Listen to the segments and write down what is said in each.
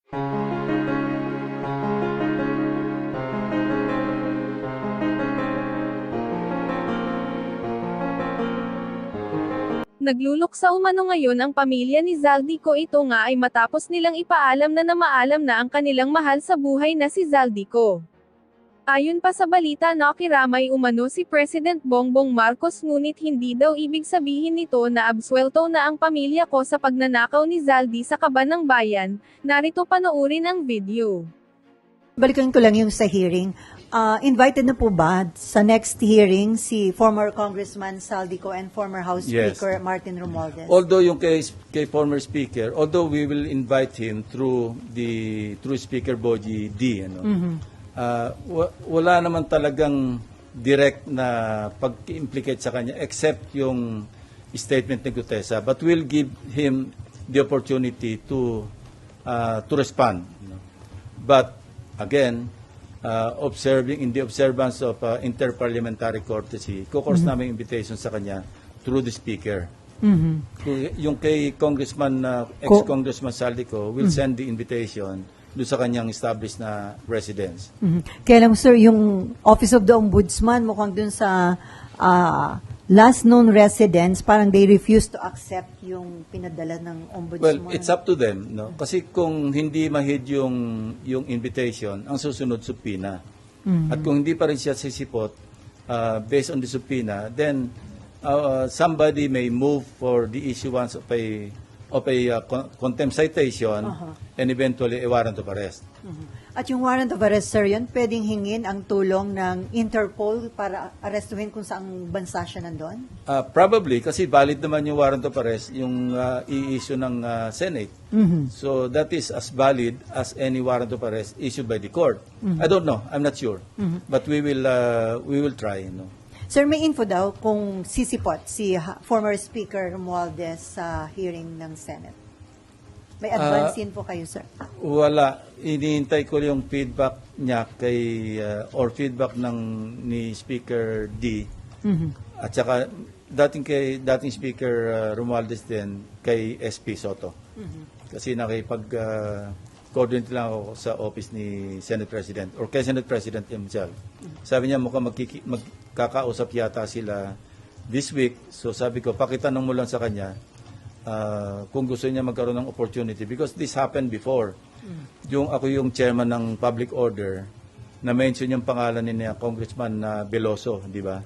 Nagluluksa umano ngayon ang pamilya ni Zaldy ko, ito nga ay matapos nilang ipaalam na maalam na ang kanilang mahal sa buhay na si Zaldy ko. Ayon pa sa balita, nakiramay umano si President Bongbong Marcos, ngunit hindi daw ibig sabihin nito na absuelto na ang pamilya ko sa pagnanakaw ni Zaldy sa kaban ng bayan. Narito panoorin ang video. Balikan ko lang yung sa hearing. Invited na po ba sa next hearing si former Congressman Zaldy ko and former House Yes. Speaker Martin Romualdez? Although yung kay former speaker, although we will invite him through Speaker Boji D, wala naman talagang direct na pag-implicate sa kanya except yung statement ni Gutesa, but we'll give him the opportunity to respond. But again, observing in the observance of interparliamentary courtesy, kukors namin invitation sa kanya through the speaker. Yung kay Congressman, ex-Congressman Zaldy ko, will send the invitation doon sa kanyang established na residence. Kaya lang sir, yung Office of the Ombudsman, mukhang dun sa last known residence, parang they refuse to accept yung pinadala ng Ombudsman. Well, it's up to them, no? Kasi kung hindi mahid yung invitation, ang susunod subpoena. At kung hindi pa rin siya sisipot based on the subpoena, then somebody may move for the issuance of a contempt citation and eventually a warrant of arrest. At yung warrant of arrest, sir, yan, pwedeng hingin ang tulong ng Interpol para arrestuhin kung saang bansa siya nandun? Probably, kasi valid naman yung warrant of arrest, yung i-issue ng Senate. So that is as valid as any warrant of arrest issued by the court. I don't know, I'm not sure. But we will try. No? Sir, may info daw kung sisipot si former Speaker Romualdez sa hearing ng Senate. May advance info kayo, sir? Wala. Iniintay ko yung feedback niya or feedback ni Speaker D. At saka dating Speaker Romualdez din kay SP Soto. Kasi nakipag-coordinate lang ako sa office ni Senate President or kay Senate President himself. Sabi niya mukhang magkakausap yata sila this week. So sabi ko, pakitanong mo lang sa kanya kung gusto niya magkaroon ng opportunity because this happened before. Ako yung chairman ng public order na mention yung pangalan ni Congressman Veloso, di ba?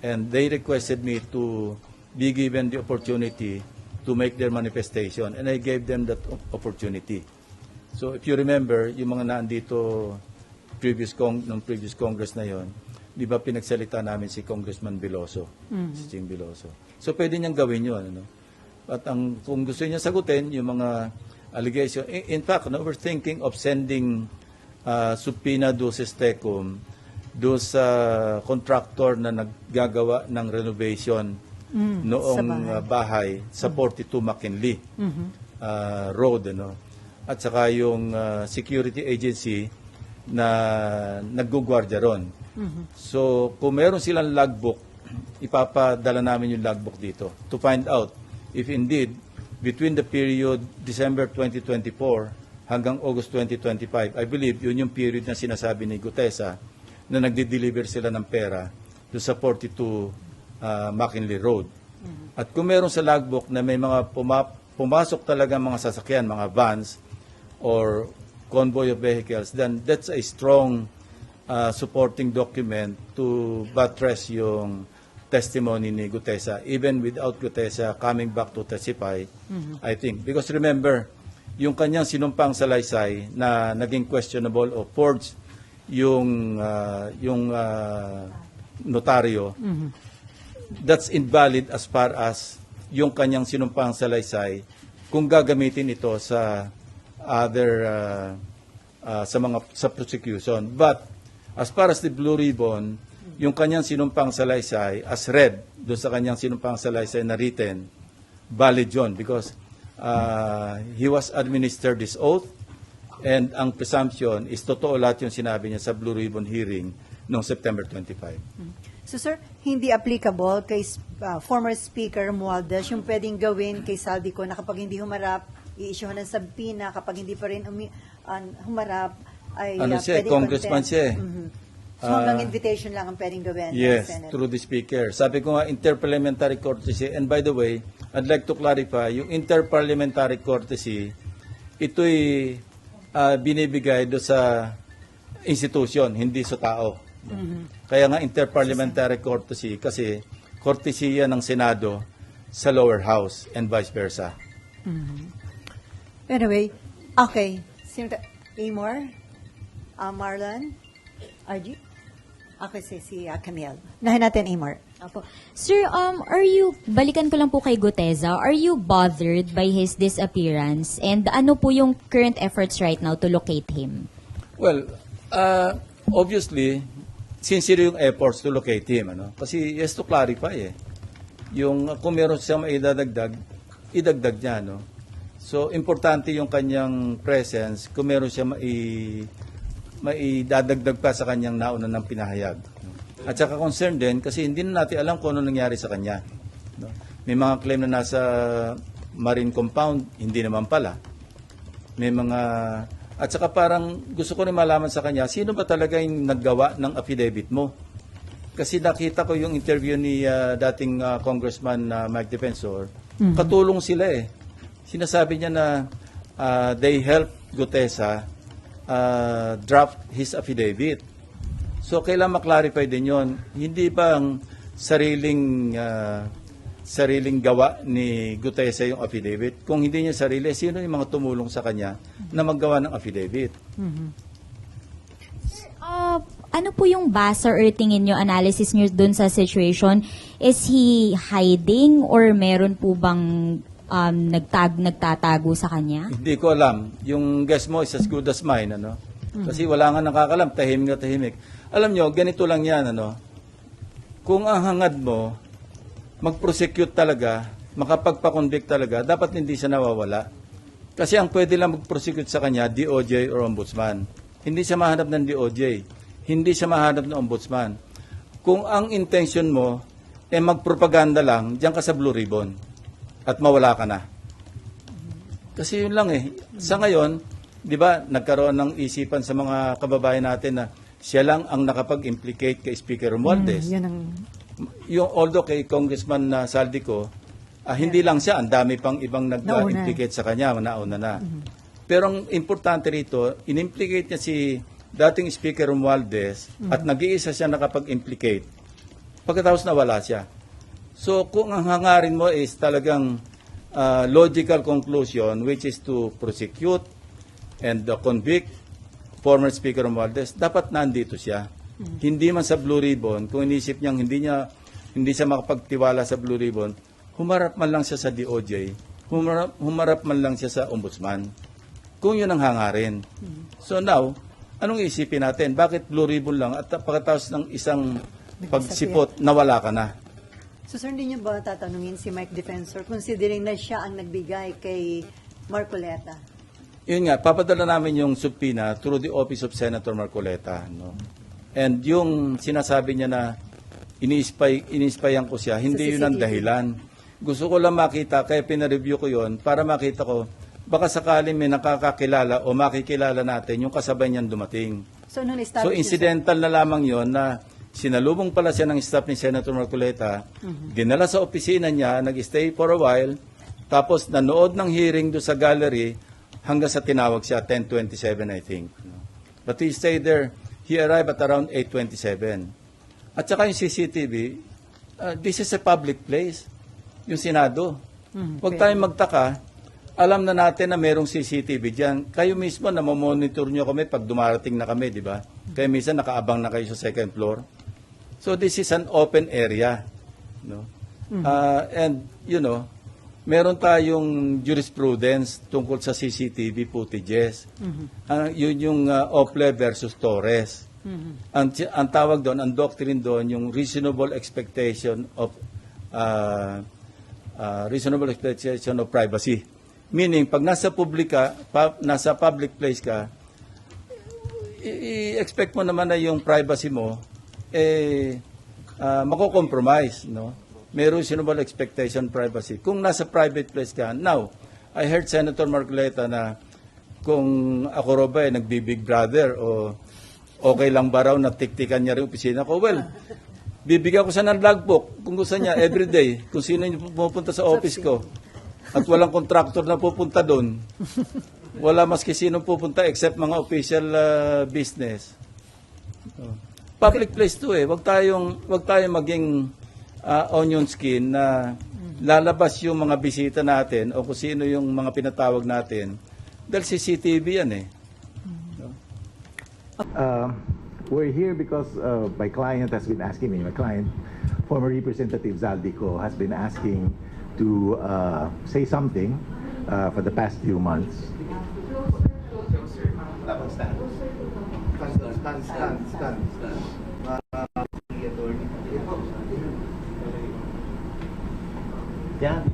And they requested me to be given the opportunity to make their manifestation and I gave them that opportunity. So if you remember, yung mga naandito previous Congress na yon, di ba pinagsalita namin si Congressman Veloso, si Ching Veloso. So pwede niyang gawin yun, ano? At kung gusto niya sagutin yung mga allegation, in fact, we're thinking of sending subpoena duces tecum do sa contractor na naggagawa ng renovation noong bahay sa 42 McKinley Road, ano? At saka yung security agency na naggugwardya ron. So, kung meron silang logbook, ipapadala namin yung logbook dito to find out if indeed, between the period December 2024 hanggang August 2025, I believe yun yung period na sinasabi ni Gutesa na nagde-deliver sila ng pera do sa 42 McKinley Road. At kung meron sa logbook na may mga pumasok talaga mga sasakyan, mga vans, or convoy of vehicles, then that's a strong supporting document to buttress yung testimony ni Gutesa, even without Gutesa coming back to testify, I think. Because remember, yung kanyang sinumpang salaysay na naging questionable o forged yung notaryo, that's invalid as far as yung kanyang sinumpang salaysay kung gagamitin ito sa other sa prosecution. But as far as the Blue Ribbon, yung kanyang sinumpang salaysay as read doon sa kanyang sinumpang salaysay na written, valid yun because he was administered this oath and ang presumption is totoo lahat yung sinabi niya sa Blue Ribbon hearing noong September 25. So sir, hindi applicable kay former Speaker Romualdez yung pwedeng gawin kay Zaldy ko na kapag hindi humarap i-issuehan ng subpoena kapag hindi pa rin humarap, ay Ano siya, pwedeng congressman contempt. siya. So hanggang invitation lang ang pwedeng gawin ng Yes, Senate. through the Speaker. Sabi ko nga, interparliamentary courtesy. And by the way, I'd like to clarify, yung interparliamentary courtesy, ito'y binibigay do sa institution, hindi sa tao. Kaya nga interparliamentary courtesy kasi courtesy yan ng Senado sa lower house and vice versa. Anyway, okay. Amor? Marlon? RG? Okay, si Camille. Nahin natin, Amor. Apo. Sir, balikan ko lang po kay Guteza, are you bothered by his disappearance? And ano po yung current efforts right now to locate him? Well, obviously, sincere yung efforts to locate him. Ano? Kasi yes to clarify yung kung meron siyang maidadagdag, idagdag niya. No? So, importante yung kanyang presence kung meron siya maidadagdag pa sa kanyang nauna ng pinahayag. No? At saka concerned din kasi hindi na natin alam kung ano nangyari sa kanya. No? May mga claim na nasa marine compound, hindi naman pala. May mga... At saka parang gusto ko rin malaman sa kanya, sino ba talaga yung naggawa ng affidavit mo? Kasi nakita ko yung interview ni dating Congressman Mike Defensor, katulong sila Sinasabi niya na they helped Guteza draft his affidavit. So, kailangan maklarify din yon. Hindi ba ang sariling gawa ni Guteza yung affidavit? Kung hindi niya sarili, sino yung mga tumulong sa kanya na maggawa ng affidavit? Ano po yung basa or tingin nyo, analysis nyo dun sa situation? Is he hiding or meron po bang nagtatago sa kanya? Hindi ko alam. Yung guess mo is as good as mine, ano? Kasi wala nga nakakalam, tahimik na tahimik. Alam nyo, ganito lang yan, ano? Kung ang hangad mo, mag-prosecute talaga, makapagpa-convict talaga, dapat hindi siya nawawala. Kasi ang pwede lang mag-prosecute sa kanya, DOJ or Ombudsman. Hindi siya mahanap ng DOJ. Hindi siya mahanap ng Ombudsman. Kung ang intention mo, magpropaganda lang, diyan ka sa Blue Ribbon. At mawala ka na. Kasi yun lang Sa ngayon, di ba, nagkaroon ng isipan sa mga kababayan natin na siya lang ang nakapag-implicate kay Speaker Romualdez. Although kay Congressman Zaldy ko, hindi lang siya, ang dami pang ibang nag-implicate sa kanya, nauna na. Pero ang importante rito, in-implicate niya si dating Speaker Romualdez at nag-iisa siya nakapag-implicate. Pagkatapos nawala siya. So kung ang hangarin mo is talagang logical conclusion, which is to prosecute and convict former Speaker Romualdez, dapat nandito siya. Hindi man sa Blue Ribbon, kung inisip niyang hindi siya makapagtiwala sa Blue Ribbon, humarap man lang siya sa DOJ, humarap man lang siya sa Ombudsman. Kung yun ang hangarin. So now, anong isipin natin? Bakit Blue Ribbon lang at pagkatapos ng isang pagsipot, nawala ka na? So sir, hindi niyo ba tatanungin si Mike Defensor considering na siya ang nagbigay kay Marcoleta? Yun nga, papadala namin yung subpoena through the office of Senator Marcoleta. No? And yung sinasabi niya na ini-spyan ko siya, hindi yun ang dahilan. Gusto ko lang makita, kaya pinareview ko yun, para makita ko, baka sakaling may nakakakilala o makikilala natin yung kasabay niyan dumating. So incidental na lamang yon na sinalubong pala siya ng staff ni Senator Marcoleta, dinala sa opisina niya, nag-stay for a while, tapos nanood ng hearing do sa gallery hanggang sa tinawag siya, 10:27 I think. But he stayed there. He arrived at around 8:27. At saka yung CCTV, this is a public place, yung Senado. Huwag tayong magtaka, alam na natin na merong CCTV dyan. Kayo mismo na mamonitor nyo kami pag dumarating na kami, di ba? Kaya minsan nakaabang na kayo sa second floor. So this is an open area. No? And, you know, meron tayong jurisprudence tungkol sa CCTV footages. Yun yung Ople versus Torres. Ang tawag doon, ang doctrine doon, yung reasonable expectation of privacy. Meaning, pag nasa public place ka, i-expect mo naman na yung privacy mo mako-compromise, no? May reasonable expectation privacy. Kung nasa private place ka, now, I heard Senator Marcoleta na kung ako raw ba nagbi-Big Brother o okay lang ba raw na tiktikan niya rin opisina ko. Well, bibigyan ko siya ng logbook kung gusto niya everyday kung sino yung pupunta sa office ko. At walang contractor na pupunta doon. Wala maski sino pupunta except mga official business. Public place to eh. Wag tayong maging onion skin na lalabas yung mga bisita natin o kung sino yung mga pinatawag natin. Dahil CCTV yan eh. We're here because my client has been asking me, my client, former Representative ZALDY has been asking to say something for the past few months. Yeah.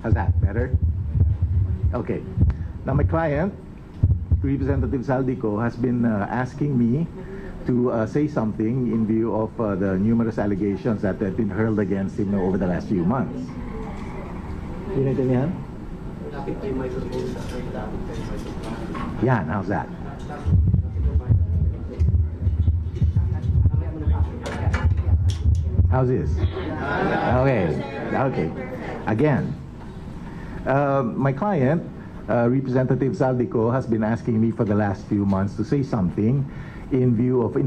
How's that? Better? Okay. Now my client, Representative ZALDY, has been asking me to say something in view of the numerous allegations that have been hurled against him over the last few months. Yeah, how's that? How's this? Okay. Okay. Again. My client, Representative ZALDY, has been asking me for the last few months to say something in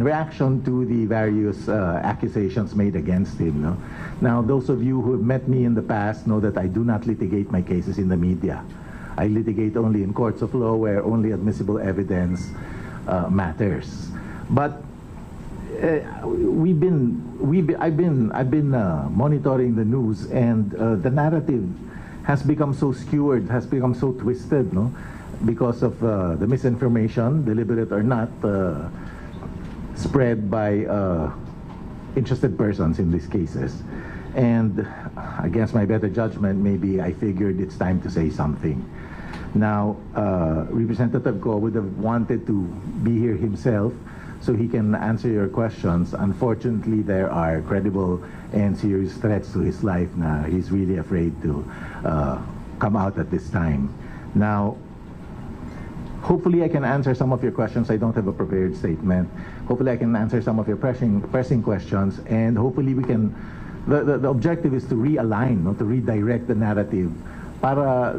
reaction to the various accusations made against him. No? Now, those of you who have met me in the past know that I do not litigate my cases in the media. I litigate only in courts of law where only admissible evidence matters. But I've been monitoring the news, and the narrative has become so skewed, has become so twisted, no? Because of the misinformation, deliberate or not, spread by interested persons in these cases. And against my better judgment, maybe I figured it's time to say something. Now, Representative Ko would have wanted to be here himself so he can answer your questions. Unfortunately, there are credible and serious threats to his life na he's really afraid to come out at this time. Now, hopefully I can answer some of your questions. I don't have a prepared statement. Hopefully I can answer some of your pressing questions, and hopefully we can, the objective is to realign, no, to redirect the narrative para,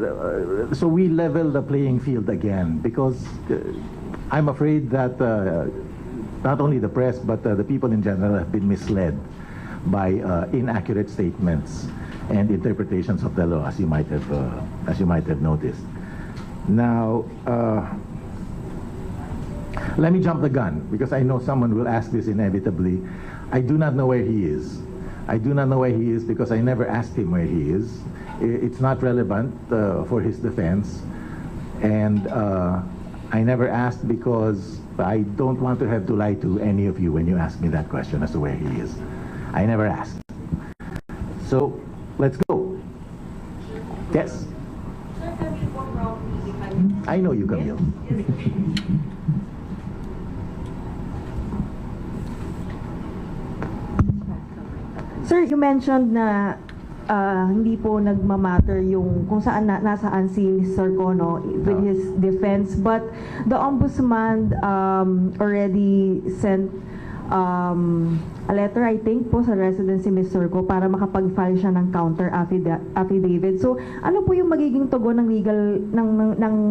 so we level the playing field again, because I'm afraid that not only the press but the people in general have been misled by inaccurate statements and interpretations of the law, as you might have noticed. Now, let me jump the gun, because I know someone will ask this inevitably. I do not know where he is. I do not know where he is because I never asked him where he is. It's not relevant for his defense, and I never asked because I don't want to have to lie to any of you when you ask me that question as to where he is. I never asked. So, let's go. Yes? I know you, Camille. Sir, you mentioned na hindi po nagmamatter yung kung saan nasaan si Mr. Kono with his defense, but the ombudsman already sent a letter, I think, po sa residence ni Mr. Ko para makapag-file siya ng counter affidavit. So, ano po yung magiging tugon ng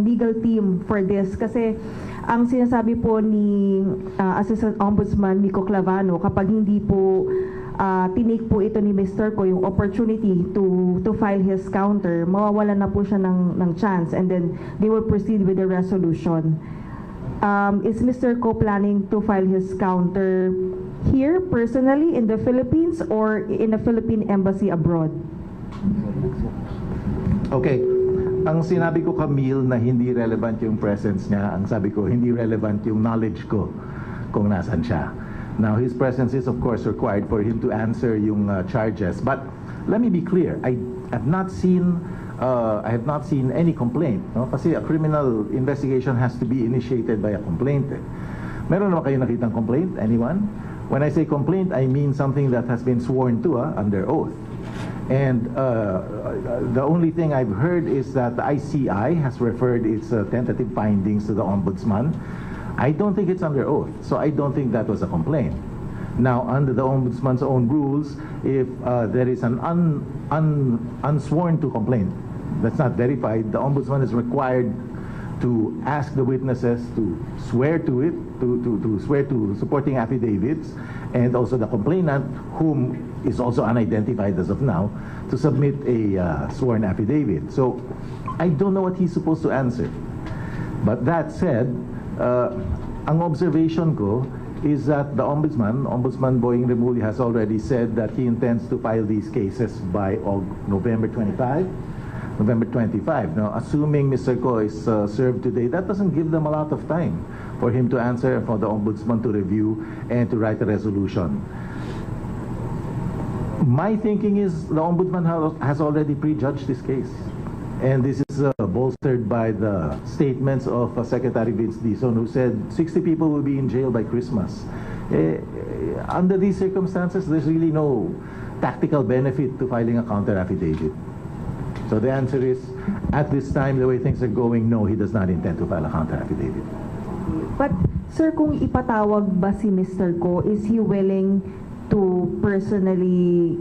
legal team for this? Kasi ang sinasabi po ni Assistant Ombudsman Nico Clavano, kapag hindi po tinake po ito ni Mr. Ko yung opportunity to file his counter, mawawalan na po siya ng chance, and then they will proceed with the resolution. Is Mr. Ko planning to file his counter here personally in the Philippines or in a Philippine embassy abroad? Okay. Ang sinabi ko, Camille, na hindi relevant yung presence niya. Ang sabi ko, hindi relevant yung knowledge ko kung nasan siya. Now, his presence is, of course, required for him to answer yung charges. But let me be clear. I have not seen any complaint. No? Kasi a criminal investigation has to be initiated by a complaint. Meron naman kayo nakitang complaint? Anyone? When I say complaint, I mean something that has been sworn to under oath. And the only thing I've heard is that the ICI has referred its tentative findings to the Ombudsman. I don't think it's under oath, so I don't think that was a complaint. Now, under the Ombudsman's own rules, if there is an unsworn to complaint that's not verified, the Ombudsman is required to ask the witnesses to swear to it, to swear to supporting affidavits, and also the complainant, whom is also unidentified as of now, to submit a sworn affidavit. So I don't know what he's supposed to answer. But that said, ang observation ko is that the Ombudsman Boying Remulla, has already said that he intends to file these cases by November 25. Now, assuming Mr. Ko is served today, that doesn't give them a lot of time for him to answer and for the Ombudsman to review and to write a resolution. My thinking is the Ombudsman has already prejudged this case. And this is bolstered by the statements of Secretary Vince Dizon, who said 60 people will be in jail by Christmas. Under these circumstances, there's really no tactical benefit to filing a counter affidavit. So the answer is, at this time, the way things are going, no, he does not intend to file a counter affidavit. But, sir, kung ipatawag ba si Mr. Ko, is he willing to personally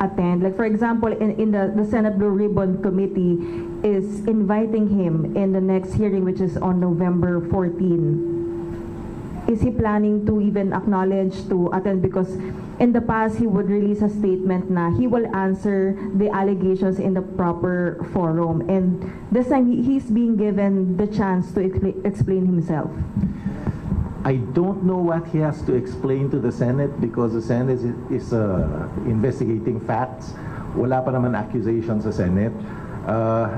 attend? Like, for example, in the Senate Blue Ribbon Committee is inviting him in the next hearing, which is on November 14. Is he planning to even acknowledge to attend? Because in the past, he would release a statement na he will answer the allegations in the proper forum. And this time, he's being given the chance to explain himself. I don't know what he has to explain to the Senate because the Senate is investigating facts. Wala pa naman accusations sa Senate.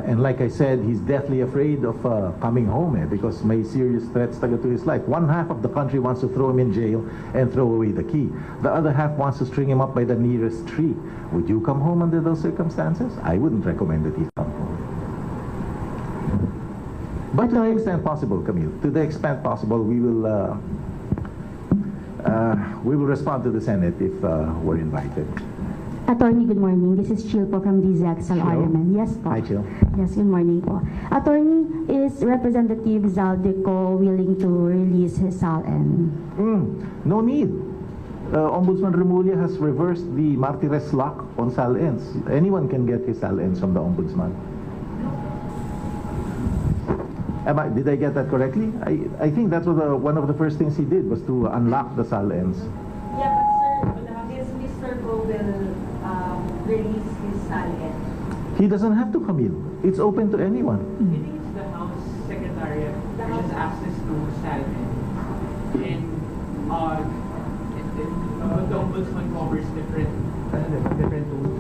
And like I said, he's deathly afraid of coming home because may serious threats to his life. One half of the country wants to throw him in jail and throw away the key. The other half wants to string him up by the nearest tree. Would you come home under those circumstances? I wouldn't recommend that he come home. But to the extent possible, Camille, to the extent possible, we will respond to the Senate if we're invited. Attorney, good morning. This is Chil po from DZXL Ironman. Yes po. Hi, Chil. Yes, good morning po. Attorney, is Representative ZALDY ko willing to release his SALN? No need. Ombudsman Remulla has reversed the martires lock on SALNs. Anyone can get his SALNs from the Ombudsman. Did I get that correctly? I think that's what one of the first things he did was to unlock the SALNs. Yeah, but sir, is Mr. Ko will release his SALN? He doesn't have to, Camille. It's open to anyone. I think it's the House Secretariat which has access to SALN. And the Ombudsman covers different tools.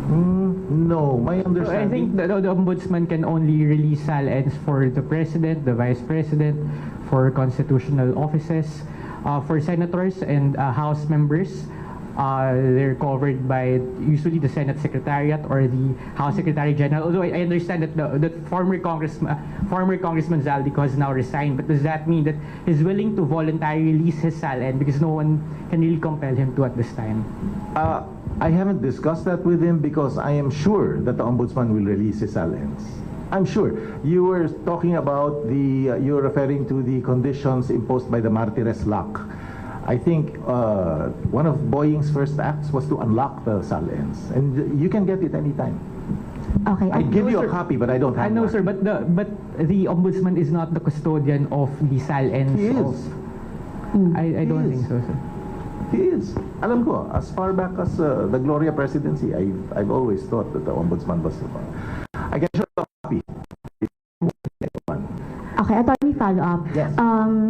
No, my understanding. So I think the Ombudsman can only release SALNs for the President, the Vice President, for constitutional offices, for senators and House members. They're covered by usually the Senate Secretariat or the House Secretary General. Although I understand that the former Congressman ZALDY has now resigned, but does that mean that he's willing to voluntarily release his SALN because no one can really compel him to at this time? I haven't discussed that with him because I am sure that the Ombudsman will release his SALNs. I'm sure. You were talking about you're referring to the conditions imposed by the martires lock. I think one of Boying's first acts was to unlock the SALNs, and you can get it anytime. Okay. I'd give you a copy, but I don't have I know, one. sir, but the Ombudsman is not the custodian of the SALNs. He is. I don't think so, sir. He is. Alam ko, as far back as the Gloria presidency, I've always thought that the Ombudsman was the one. I can show you a copy. Okay, attorney, follow up. Yes.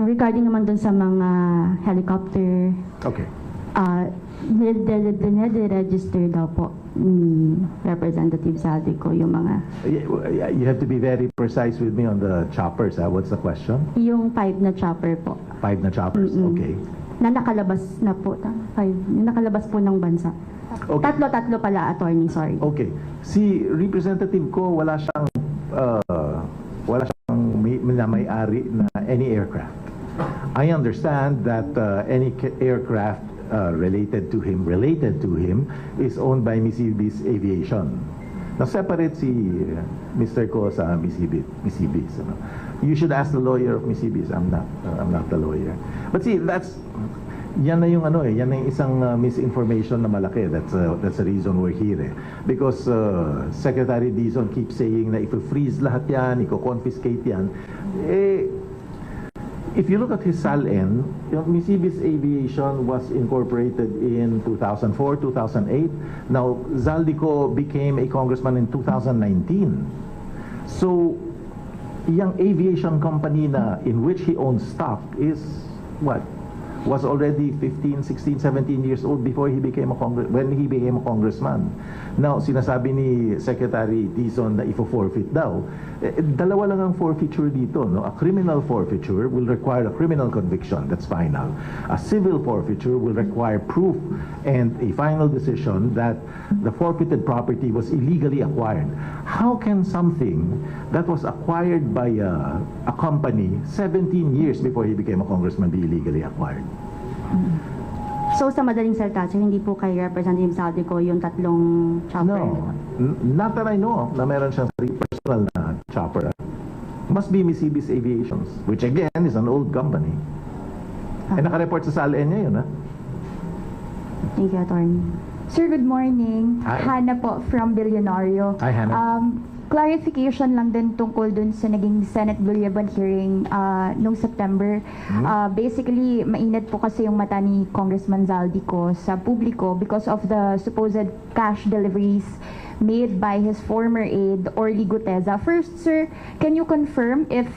Regarding naman dun sa mga helicopter Okay. Nire-register daw po ni Representative Zaldy ko yung mga... You have to be very precise with me on the choppers. What's the question? Yung 5 na chopper po. 5 na choppers, okay. Na nakalabas na po. 5. Yung nakalabas po ng bansa. Okay. Tatlo pala, attorney, sorry. Okay. Si representative ko, wala siyang may-ari na any aircraft. I understand that any aircraft related to him is owned by Misibis Aviation. Now separate si Mr. Ko sa Misibis. You should ask the lawyer of Misibis. I'm not the lawyer. But see, yan na yung yan na yung isang misinformation na malaki. That's the reason we're here. Because Secretary Dizon keeps saying na i-freeze lahat yan, i-confiscate yan. If you look at his SALN, Misibis Aviation was incorporated in 2004, 2008. Now, Zaldy ko became a congressman in 2019. So, yung aviation company na in which he owns stock is what? Was already 15, 16, 17 years old before he became when he became a congressman. Now, sinasabi ni Secretary Dizon na ifo-forfeit daw. Dalawa lang ang forfeiture dito. No? A criminal forfeiture will require a criminal conviction. That's final. A civil forfeiture will require proof and a final decision that the forfeited property was illegally acquired. How can something that was acquired by a company 17 years before he became a congressman be illegally acquired? So sa madaling salita, sir, hindi po kay Representative Zaldy ko yung tatlong chopper? No. Not that I know of na meron siyang personal na chopper. Must be Misibis Aviations, which again is an old company. Naka-report sa SALN niya yun, ha? Thank you, Attorney. Sir, good morning. Hi. Hannah po from Billionario. Hi, Hannah. Clarification lang din tungkol dun sa naging Senate Blue Ribbon hearing nung September. Basically, mainit po kasi yung mata ni Congressman Zaldy ko sa publiko because of the supposed cash deliveries made by his former aide, Orly Guteza. First, sir, can you confirm if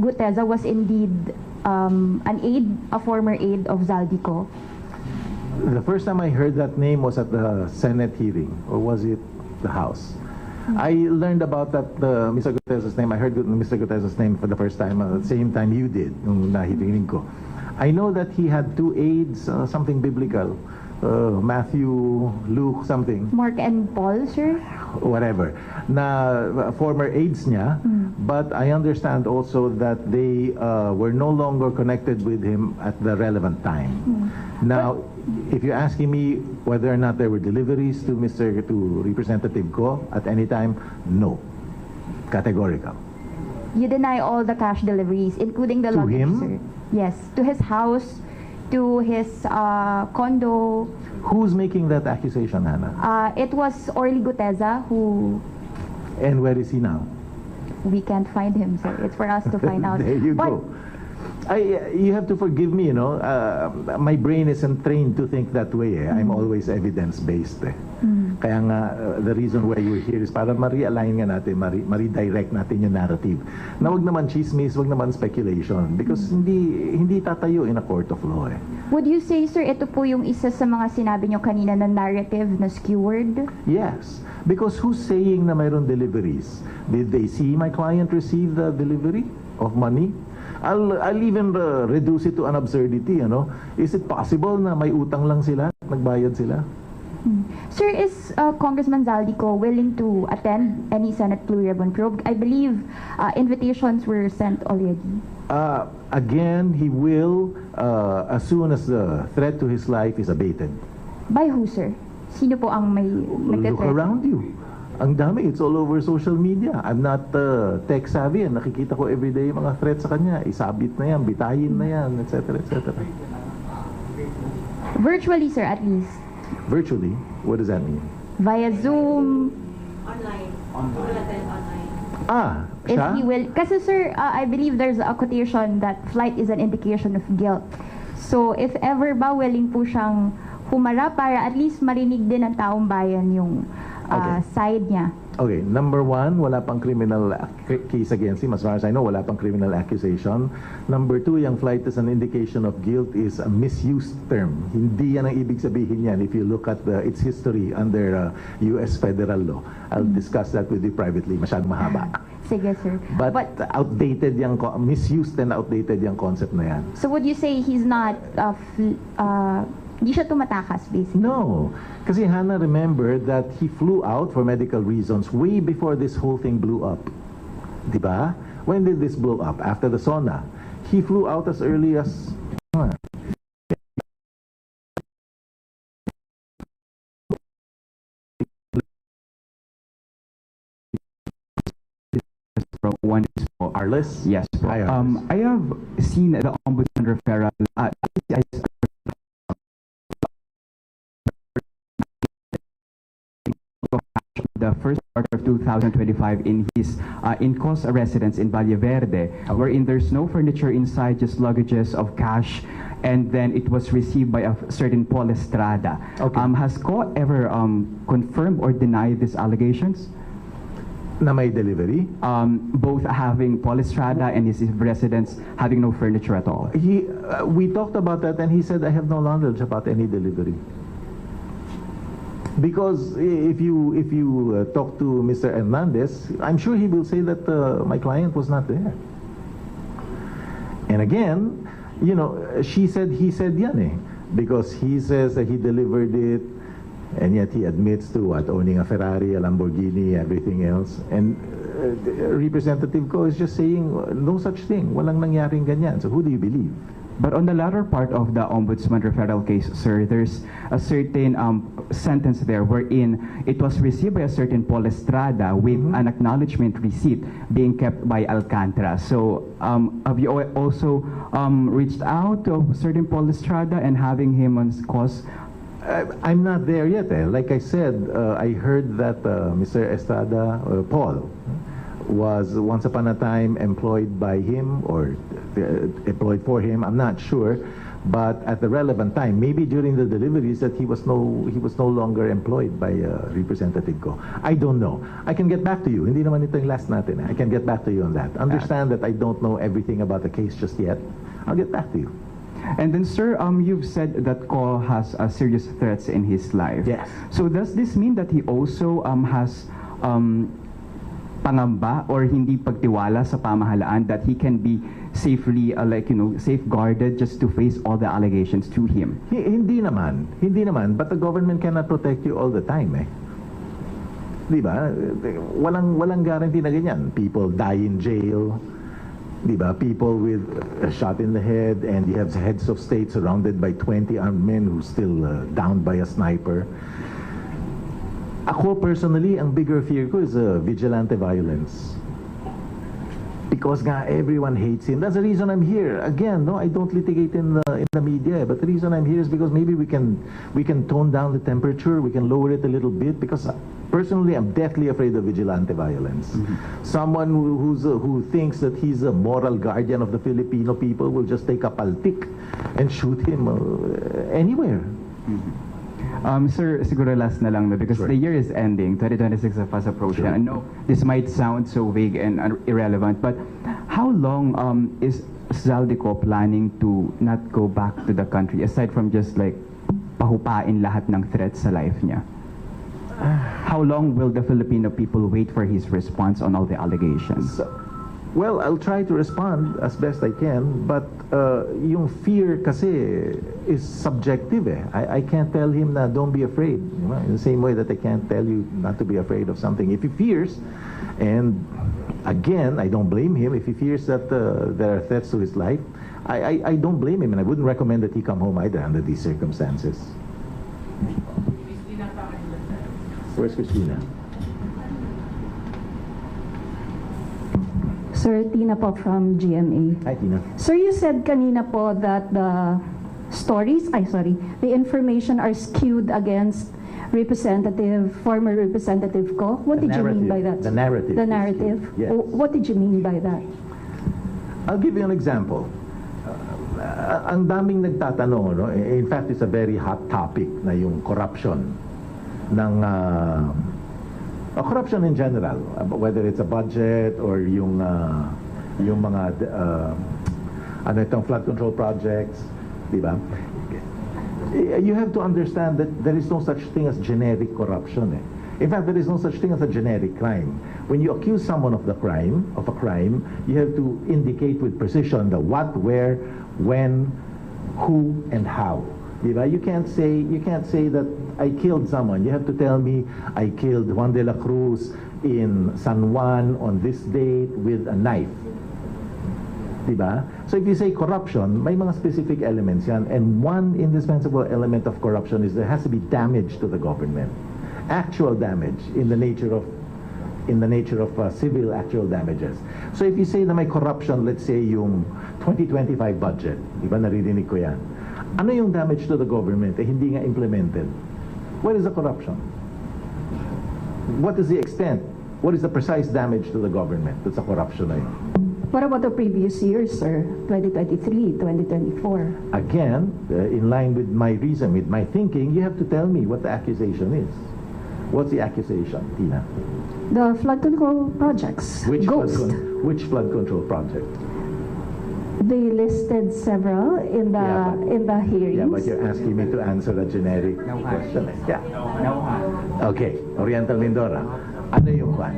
Guteza was indeed an aide, a former aide of Zaldy ko? The first time I heard that name was at the Senate hearing, or was it the House? I learned about that Mr. Guteza's name. I heard Mr. Guteza's name for the first time at the same time you did, nung nahiling ko. I know that he had two aides, something biblical, Matthew, Luke, something. Mark and Paul, sir? Whatever, na former aides niya, but I understand also that they were no longer connected with him at the relevant time. Now, if you're asking me whether or not there were deliveries to Representative Ko at any time, no, categorical. You deny all the cash deliveries, including the To luggage, him? sir? Yes, to his house, to his condo. Who's making that accusation, Hannah? It was Orly Guteza who And where is he now? we can't find him, sir. It's for us to find out. There you But go. You have to forgive me, my brain isn't trained to think that way. I'm always evidence-based. Kaya nga, the reason why you're here is para ma-realign nga natin, ma-redirect natin yung narrative. Na wag naman chismis, wag naman speculation. Because hindi tatayo in a court of law. would you say, sir, ito po yung isa sa mga sinabi nyo kanina na narrative na skewed? Yes. Because who's saying na mayroon deliveries? Did they see my client receive the delivery of money? I'll even reduce it to an absurdity, Is it possible na may utang lang sila, nagbayad sila? Sir, is Congressman Zaldy ko willing to attend any Senate Blue Ribbon probe? I believe invitations were sent already. Again, he will as soon as the threat to his life is abated. By who, sir? Sino po ang may Look nagte-threat? around you. Ang dami, it's all over social media. I'm not tech savvy. Nakikita ko everyday yung mga threats sa kanya. Isabit na yan, bitayin na yan, etc. etc. Virtually, sir, at least. Virtually, what does that mean? Via Zoom. If Siya? he will. Kasi, sir, I believe there's a quotation that flight is an indication of guilt. So, if ever ba willing po siyang humarap para at least marinig din ng taong bayan yung Okay. side niya. Okay, number one, wala pang criminal case against him. As far as I know, wala pang criminal accusation. Number two, yung flight as an indication of guilt is a misused term. Hindi yan ang ibig sabihin yan if you look at its history under U.S. federal law. I'll discuss that with you privately. Masyadong mahaba. Sige, sir. But outdated yung, misused and outdated yung concept na yan. So would you say he's not, hindi siya tumatakas, basically? No. Kasi Hannah, remember that he flew out for medical reasons way before this whole thing blew up. Diba? When did this blow up? After the sauna. He flew out as early as... One is for Arles? yes. Hi, Arles. I have seen the ombudsman referral. The first quarter of 2025 in his in-cost residence in Valle Verde, wherein there's no furniture inside, just luggages of cash, and then it was received by a certain Paul Estrada. Okay. Has Co ever confirmed or denied these allegations? Na may delivery? Both having Paul Estrada and his residence having no furniture at all. We talked about that and he said, I have no knowledge about any delivery. Because if you talk to Mr. Hernandez, I'm sure he will say that my client was not there. And again, you know, she said, he said yan eh. Because he says that he delivered it, and yet he admits to what? Owning a Ferrari, a Lamborghini, everything else. And Representative Ko is just saying, no such thing. Walang nangyaring ganyan. So who do you believe? But on the latter part of the ombudsman referral case, sir, there's a certain sentence there wherein it was received by a certain Paul Estrada with an acknowledgement receipt being kept by Alcantara. So have you also reached out to a certain Paul Estrada and having him on cause? I'm not there yet. Like I said, I heard that Mr. Estrada, Paul, was once upon a time employed by him or employed for him. I'm not sure, but at the relevant time, maybe during the deliveries, that he was no longer employed by Representative Ko. I don't know. I can get back to you. Hindi naman ito yung last natin. I can get back to you on that. Understand that I don't know everything about the case just yet. I'll get back to you. And then, sir, you've said that Ko has serious threats in his life. Yes. So does this mean that he also has pangamba or hindi pagtiwala sa pamahalaan that he can be safely, safeguarded just to face all the allegations to him? Hindi naman. But the government cannot protect you all the time, eh. Diba? Walang guarantee na ganyan. People die in jail. Diba? People with a shot in the head, and you have heads of state surrounded by 20 armed men who still downed by a sniper. Ako personally, ang bigger fear ko is vigilante violence. Because nga everyone hates him. That's the reason I'm here. Again, no, I don't litigate in the media, but the reason I'm here is because maybe we can tone down the temperature, we can lower it a little bit, because personally I'm deathly afraid of vigilante violence. Someone who thinks that he's a moral guardian of the Filipino people will just take a paltik and shoot him anywhere. Sir, siguro last na lang, because Sure. the year is ending, 2026 is fast approaching. Sure. I know this might sound so vague and irrelevant, but how long is Zaldico planning to not go back to the country, aside from just like pahupain lahat ng threats sa life niya? How long will the Filipino people wait for his response on all the allegations? Well, I'll try to respond as best I can, but yung fear kasi is subjective eh. I can't tell him na don't be afraid. You know? In the same way that I can't tell you not to be afraid of something. If he fears, and again, I don't blame him, if he fears that there are threats to his life, I don't blame him, and I wouldn't recommend that he come home either under these circumstances. Where's Christina? Sir, Tina po from GMA. Hi, Tina. Sir, you said kanina po that the information are skewed against former Representative Ko. What did you mean by that? The narrative. The narrative? Yes. What did you mean by that? I'll give you an example. Ang daming nagtatanong, no? In fact, it's a very hot topic na yung corruption ng Corruption in general, whether it's a budget or yung mga ano itong flood control projects, di ba? You have to understand that there is no such thing as generic corruption. In fact, there is no such thing as a generic crime. When you accuse someone of a crime, you have to indicate with precision the what, where, when, who, and how. Diba? You can't say that I killed someone. You have to tell me I killed Juan de la Cruz in San Juan on this date with a knife. Diba? So if you say corruption, may mga specific elements yan. And one indispensable element of corruption is there has to be damage to the government. Actual damage in the nature of civil actual damages. So if you say na may corruption, let's say yung 2025 budget, di ba naririnig ko yan? Ano yung damage to the government? Hindi nga implemented. What is the corruption? What is the extent? What is the precise damage to the government? That's a corruption na yun. What about the previous years, sir? 2023, 2024? Again, in line with my reason, with my thinking, you have to tell me what the accusation is. What's the accusation, Tina? The flood control projects. Which Ghost. flood control project? They listed several in the hearings. Yeah, but you're asking me to answer a generic question. Yeah. Okay, Oriental Mindoro. Ano yung kwan?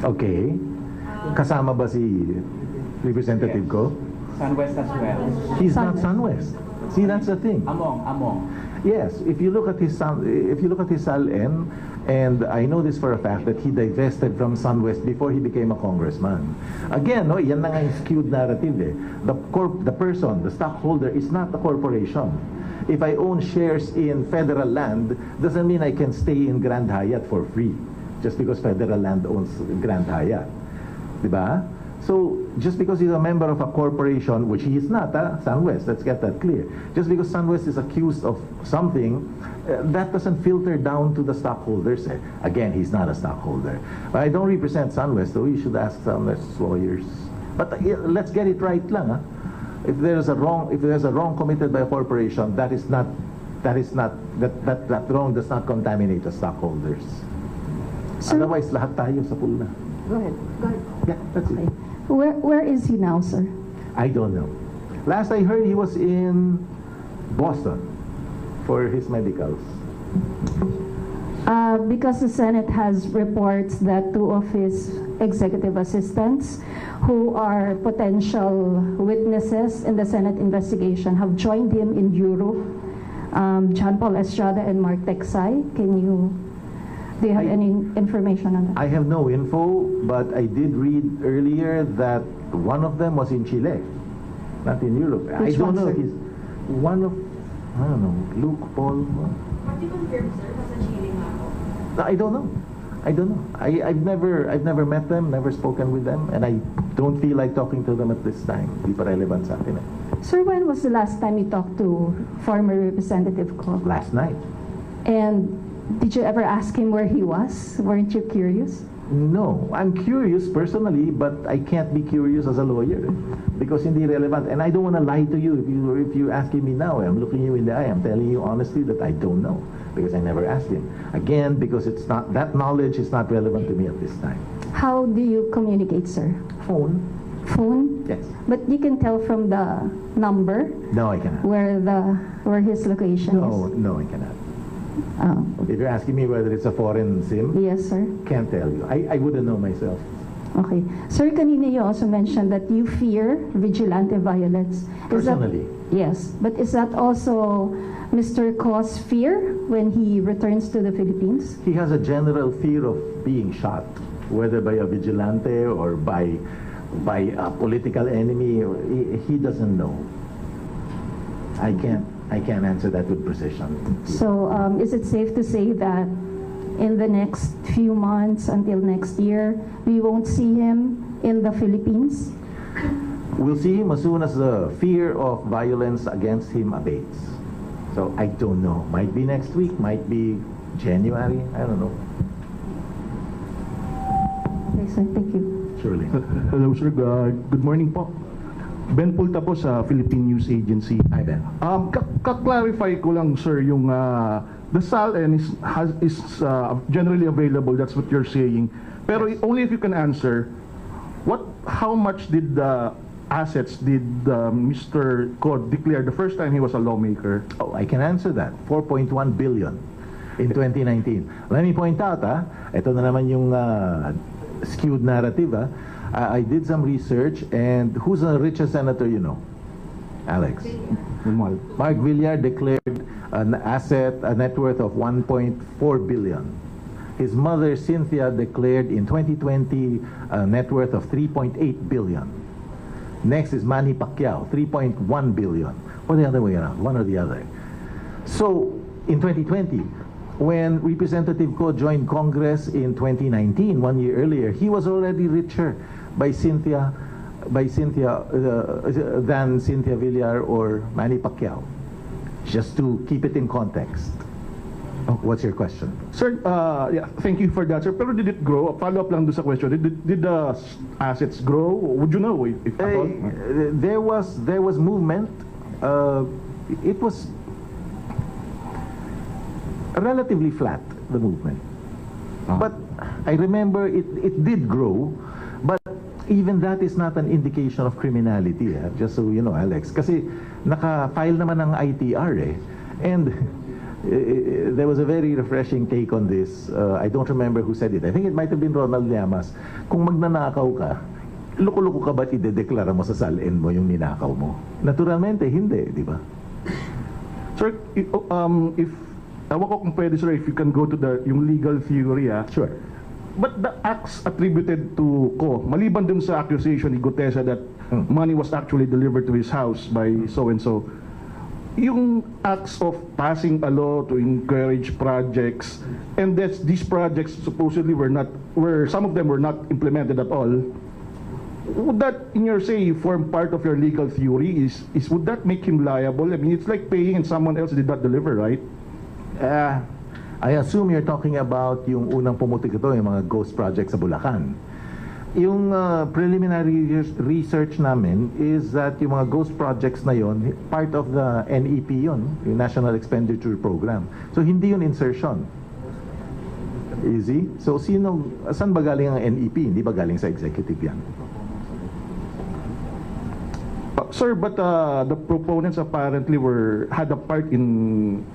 Okay. Kasama ba si representative ko? Sunwest as well. He's not Sunwest. See, that's the thing. Among. Yes, if you look at his SALN, and I know this for a fact that he divested from Sunwest before he became a congressman. Again, no, yan na nga yung skewed narrative eh. The person, the stockholder is not the corporation. If I own shares in federal land, doesn't mean I can stay in Grand Hyatt for free just because federal land owns Grand Hyatt. Diba? So, just because he's a member of a corporation, which he is not, Sunwest, let's get that clear. Just because Sunwest is accused of something, that doesn't filter down to the stockholders. Again, he's not a stockholder. But I don't represent Sunwest, so you should ask Sunwest's lawyers. But let's get it right lang. If there's a wrong committed by a corporation, that wrong does not contaminate the stockholders. Sir, otherwise, lahat tayo sa pool na. Go ahead. Yeah, that's it. Where is he now, sir? I don't know. Last I heard, he was in Boston for his medicals. Because the Senate has reports that two of his executive assistants, who are potential witnesses in the Senate investigation, have joined him in Europe. John Paul Estrada and Mark Texay. Do you have any information on that? I have no info, but I did read earlier that one of them was in Chile, not in Europe. Which I don't one, know sir? if he's one of, I don't know, Luke, Paul. What do you confirm, sir? Nasa Chile nga ako. No, I don't know. I've never met them, never spoken with them, and I don't feel like talking to them at this time. Di pa relevant sa akin. Sir, when was the last time you talked to former Representative Ko? Last night. And did you ever ask him where he was? Weren't you curious? No, I'm curious personally, but I can't be curious as a lawyer because hindi relevant. And I don't want to lie to you. If you're asking me now, I'm looking you in the eye. I'm telling you honestly that I don't know because I never asked him. Again, because it's not that knowledge is not relevant to me at this time. How do you communicate, sir? Phone. Phone? Yes. But you can tell from the number No, I cannot. where his location is. No, I cannot. Oh. If you're asking me whether it's a foreign SIM, Yes, sir. can't tell you. I wouldn't know myself. Okay. Sir, kanina you also mentioned that you fear vigilante violence. Personally. Yes. But is that also Mr. Ko's fear when he returns to the Philippines? He has a general fear of being shot, whether by a vigilante or by a political enemy. He doesn't know. I can't answer that with precision. So is it safe to say that in the next few months until next year, we won't see him in the Philippines? We'll see him as soon as the fear of violence against him abates. So I don't know. Might be next week, might be January, I don't know. Okay, sir. Thank you. Surely. Hello, sir. Good morning po. Ben Pulta po sa Philippine News Agency. Hi, Ben. Ka-clarify ko lang, sir, yung the SALN is generally available. That's what you're saying. Pero only if you can answer, how much did the assets did Mr. Cod declare the first time he was a lawmaker? Oh, I can answer that. 4.1 billion in 2019. Let me point out, ito na naman yung skewed narrative. I did some research, and who's the richest senator you know? Alex. Mark Villar declared a net worth of 1.4 billion. His mother, Cynthia, declared in 2020 a net worth of 3.8 billion. Next is Manny Pacquiao, 3.1 billion. Or the other way around, one or the other. So, in 2020, when Representative Ko joined Congress in 2019, 1 year earlier, he was already richer than Cynthia Villar or Manny Pacquiao. Just to keep it in context. What's your question? Sir, yeah, thank you for that, sir. Pero did it grow? Follow up lang doon sa question. Did the assets grow? Would you know if at all? There was movement. It was relatively flat, the movement. But I remember it did grow, but even that is not an indication of criminality, just so you know, Alex. Kasi naka-file naman ng ITR And there was a very refreshing take on this. I don't remember who said it. I think it might have been Ronald Llamas. Kung magnanakaw ka, loko-loko ka ba't idedeklara mo sa SALN mo yung ninakaw mo? Naturalmente, hindi, di ba? Sir, if ewan ko kung pwede, sir, if you can go to yung legal theory, Sure. But the acts attributed to Ko, maliban dun sa accusation ni Gutesa that money was actually delivered to his house by so-and-so, yung acts of passing a law to encourage projects, and that these projects supposedly some of them were not implemented at all, would that, in your say, form part of your legal theory? Would that make him liable? I mean, it's like paying and someone else did not deliver, right? I assume you're talking about yung unang pumutik ito, yung mga ghost projects sa Bulacan. Yung preliminary research namin is that yung mga ghost projects na yon, part of the NEP yon, yung National Expenditure Program. So hindi yun insertion. Easy? So saan ba galing ang NEP? Hindi ba galing sa executive yan? Sir, but the proponents apparently had a part in...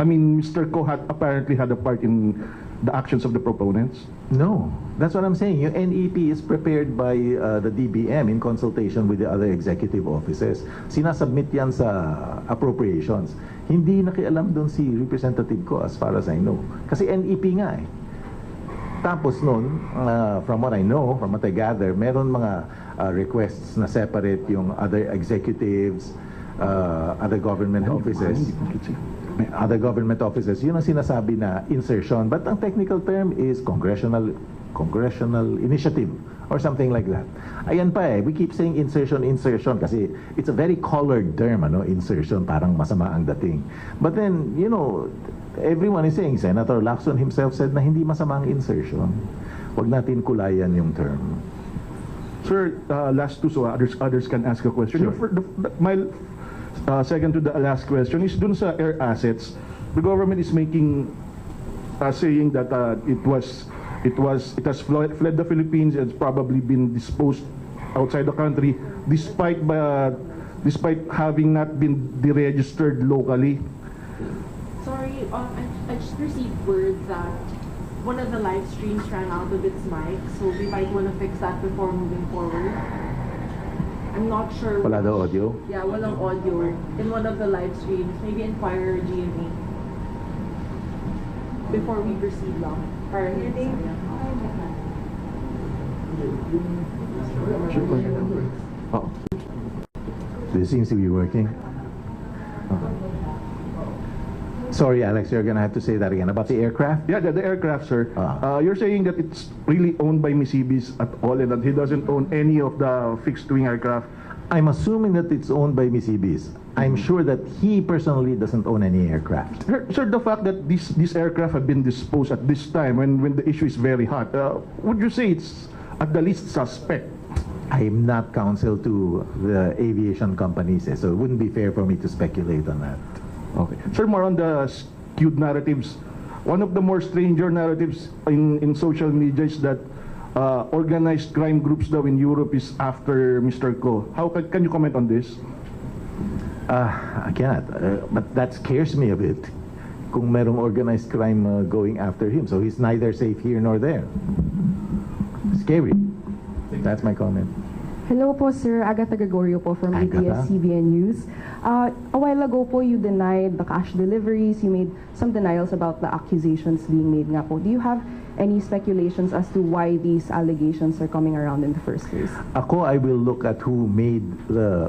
I mean, Mr. Ko apparently had a part in the actions of the proponents? No. That's what I'm saying. Yung NEP is prepared by the DBM in consultation with the other executive offices. Sinasubmit yan sa appropriations. Hindi nakialam doon si Representative Ko as far as I know. Kasi NEP nga eh. Tapos noon, from what I know, from what I gather, meron mga requests na separate yung other executives, other government offices. Other government offices, yun ang sinasabi na insertion. But ang technical term is congressional initiative or something like that. Ayan pa eh, we keep saying insertion kasi it's a very colored term, insertion, parang masama ang dating. But then, everyone is saying, Senator Lacson himself said na hindi masama ang insertion. Huwag natin kulayan yung term. Sir, last two, so others can ask a question. Sure. Second to the last question is dun sa air assets. The government is making saying that it has fled the Philippines and probably been disposed outside the country despite having not been deregistered locally. Sorry, I just received word that one of the live streams ran out of its mic, so we might want to fix that before moving forward. I'm not sure. Wala daw audio? Yeah, walang audio in one of the live streams. Maybe inquire GMA before we proceed lang. This seems to be working. Sorry, Alex, you're going to have to say that again. About the aircraft? Yeah, the aircraft, sir. You're saying that it's really owned by Misibis at all and that he doesn't own any of the fixed-wing aircraft? I'm assuming that it's owned by Misibis. I'm sure that he personally doesn't own any aircraft. Sir, the fact that these aircraft have been disposed at this time when the issue is very hot, would you say it's at the least suspect? I'm not counsel to the aviation companies, so it wouldn't be fair for me to speculate on that. Okay. Sir, more on the skewed narratives. One of the more stranger narratives in social media is that organized crime groups daw in Europe is after Mr. Ko. How can you comment on this? I cannot, but that scares me a bit. Kung merong organized crime going after him, so he's neither safe here nor there. Scary. That's my comment. Hello po, Sir. Agatha Gregorio po from Agatha? ABS-CBN News. A while ago po, you denied the cash deliveries. You made some denials about the accusations being made nga po. Do you have any speculations as to why these allegations are coming around in the first place? Ako, I will look at who made the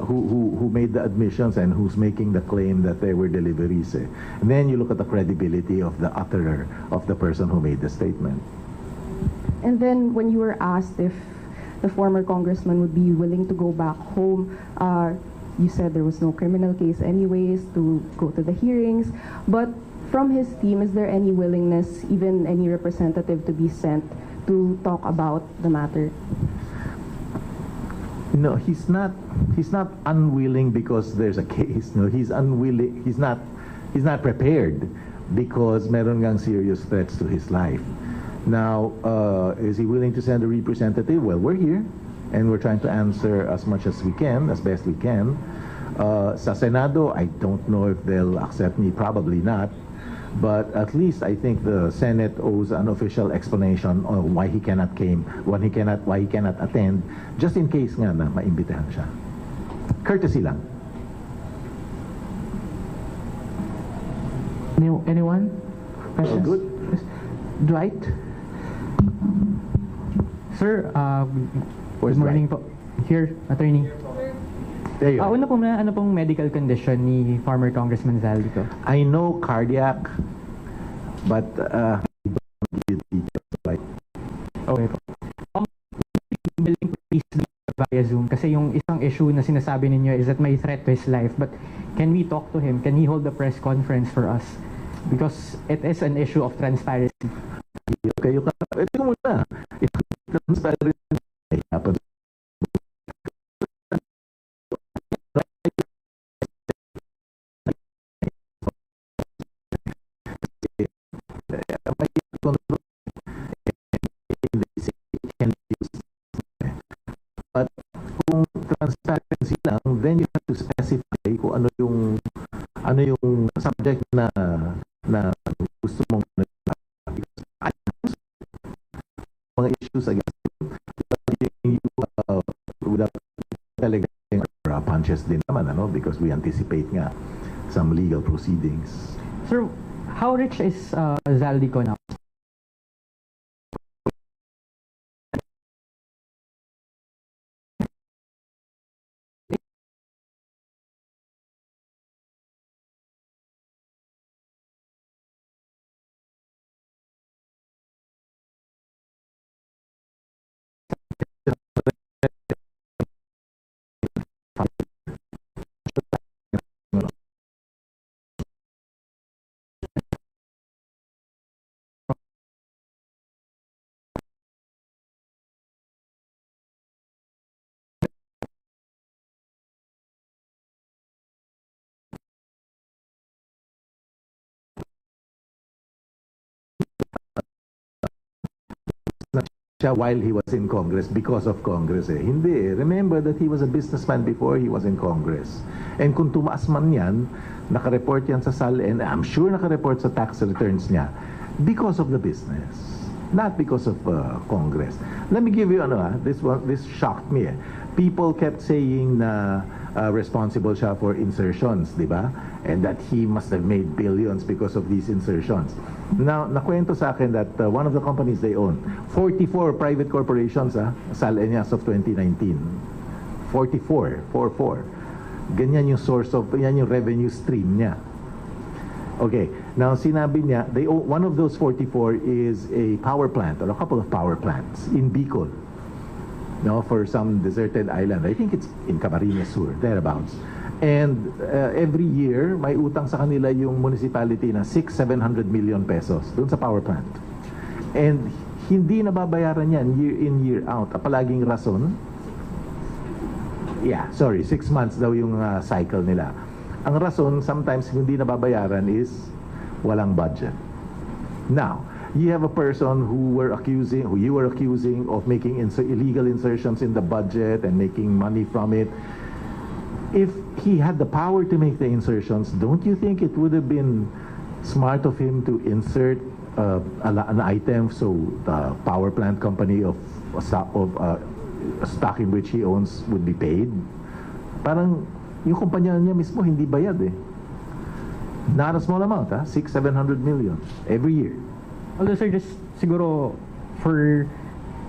admissions and who's making the claim that they were deliveries. And then you look at the credibility of the utterer, of the person who made the statement. And then when you were asked if the former congressman would be willing to go back home, you said there was no criminal case anyways to go to the hearings. But from his team, is there any willingness, even any representative to be sent to talk about the matter? No, he's not unwilling because there's a case. No, he's unwilling. He's not prepared because meron ngang serious threats to his life. Now, is he willing to send a representative? Well, we're here, and we're trying to answer as much as we can, as best we can. Sa Senado, I don't know if they'll accept me, probably not. But at least I think the Senate owes an official explanation on why he cannot why he cannot attend, just in case nga na maimbitahan siya. Courtesy lang. Anyone? Questions? Good. Dwight? Sir, Where's good morning po. Here, attorney. There you are. Una po muna, ano pong medical condition ni former Congressman Zaldy ko? I know cardiac, but I don't give details. Right? Okay po. Please via Zoom kasi yung isang issue na sinasabi ninyo is that may threat to his life, but can we talk to him? Can he hold a press conference for us? Because it is an issue of transparency. Okay, ito muna. Ito transparency happen. But kung transparency lang, then you have to specify kung ano yung subject na gusto mong mga issues against you without telegraphing or punches din naman, because we anticipate nga some legal proceedings. Sir, how rich is Zaldy ko now? While he was in Congress because of Congress Hindi. Remember that he was a businessman before he was in Congress. And kung tumaas man yan, naka-report yan sa SAL, and I'm sure naka-report sa tax returns niya because of the business, not because of Congress. Let me give you this shocked me. People kept saying na responsible siya for insertions, di ba? And that he must have made billions because of these insertions. Now, nakwento sa akin that one of the companies they own, 44 private corporations, SALN as of 2019. 44. Ganyan yung yan yung revenue stream niya. Okay, now sinabi niya, one of those 44 is a power plant, or a couple of power plants in Bicol. For some deserted island. I think it's in Camarines Sur, thereabouts. And every year, may utang sa kanila yung municipality na 600-700 million pesos doon sa power plant. And hindi nababayaran yan year in, year out. Palaging rason, 6 months daw yung cycle nila. Ang rason, sometimes hindi nababayaran is walang budget. Now, you have a person who you were accusing of making illegal insertions in the budget and making money from it. If he had the power to make the insertions, don't you think it would have been smart of him to insert an item so the power plant company of stock in which he owns would be paid? Parang yung kumpanya niya mismo hindi bayad eh. Not a small amount, 600-700 million every year. Although sir, just siguro for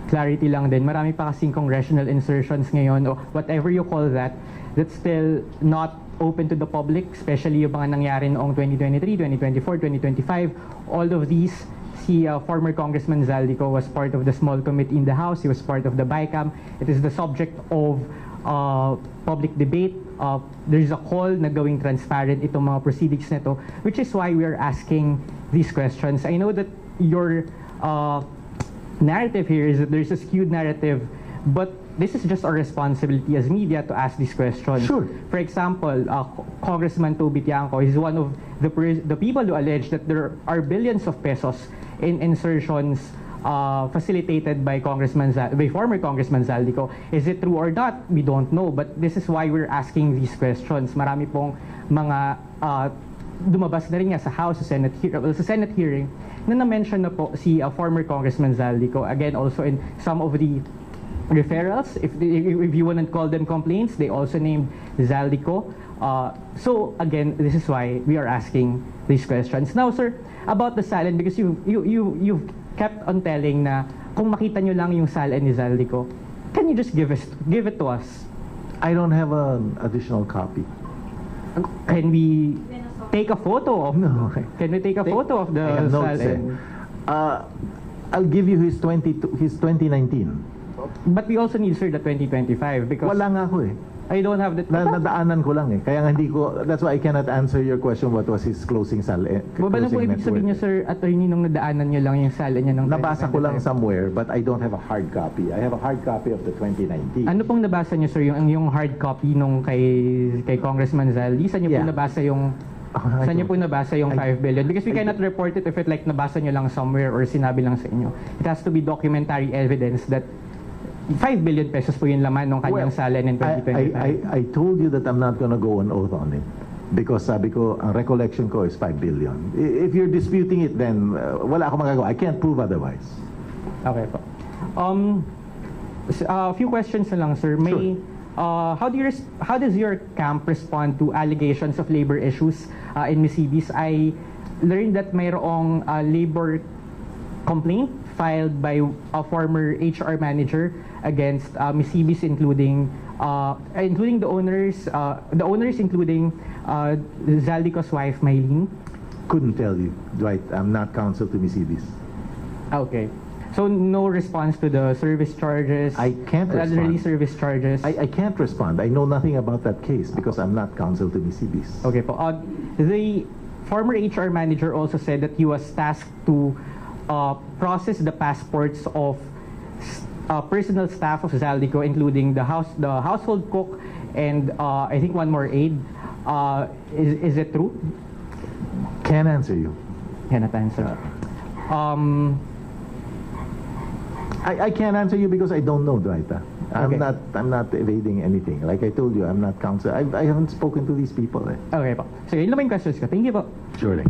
clarity lang din, marami pa kasing congressional insertions ngayon o whatever you call that, that's still not open to the public, especially yung mga nangyari noong 2023, 2024, 2025. All of these, former Congressman Zaldico was part of the small committee in the House. He was part of the BICAM. It is the subject of public debate. There's a call na gawing transparent itong mga proceedings nito, which is why we are asking these questions. I know that your narrative here is that there's a skewed narrative, but this is just our responsibility as media to ask these questions. Sure. For example, Congressman Toby Tiangco is one of the people who allege that there are billions of pesos in insertions facilitated by former Congressman Zaldico. Is it true or not? We don't know, but this is why we're asking these questions. Marami pong mga dumabas na rin nga sa House, sa Senate hearing, na na-mention na po si former Congressman Zaldico. Again, also in some of the referrals, if you want to call them complaints, they also named Zaldico. So again, this is why we are asking these questions. Now, sir, about the SALN, because you've kept on telling na kung makita nyo lang yung SALN ni Zaldico, can you just give it to us? I don't have an additional copy. Can we take a photo of? No. Can we take a photo of the SALN? I'll give you his 2019. But we also need, sir, the 2025 because wala nga ako eh. I don't have that. Nadaanan ko lang eh. Kaya nga hindi ko, that's why I cannot answer your question what was his closing SALN. Ba na po ibig sabihin niyo, sir, attorney, nung nadaanan niyo lang yung SALN niya nung nabasa ko lang somewhere, but I don't have a hard copy. I have a hard copy of the 2019. Ano pong nabasa niyo, sir, yung hard copy nung kay Congressman Zaldy? Saan niyo po nabasa yung saan niyo po nabasa yung 5 billion? Because we cannot report it if it like nabasa niyo lang somewhere or sinabi lang sa inyo. It has to be documentary evidence that 5 billion pesos po yung laman ng kanyang SALN in 2025. I told you that I'm not gonna go on oath on it. Because sabi ko, ang recollection ko is 5 billion. If you're disputing it, then wala akong magagawa. I can't prove otherwise. Okay po. A few questions na lang, sir. May, sure. How does your camp respond to allegations of labor issues in Misibis? I learned that mayroong labor complaint filed by a former HR manager against Misibis, including the owners, including Zaldico's wife, Maylene. Couldn't tell you, Dwight. I'm not counsel to Misibis. Okay. So no response to the service charges? I can't respond. Service charges? I can't respond. I know nothing about that case because I'm not counsel to Misibis. Okay po. The former HR manager also said that he was tasked to process the passports of personal staff of Zaldico, including the household cook and I think one more aide. Is it true? Can't answer you. Cannot answer. I can't answer you because I don't know, Dwight. Okay. I'm not evading anything. Like I told you, I'm not counsel. I haven't spoken to these people. Okay po. So yun lang yung questions ko. Thank you po. Surely.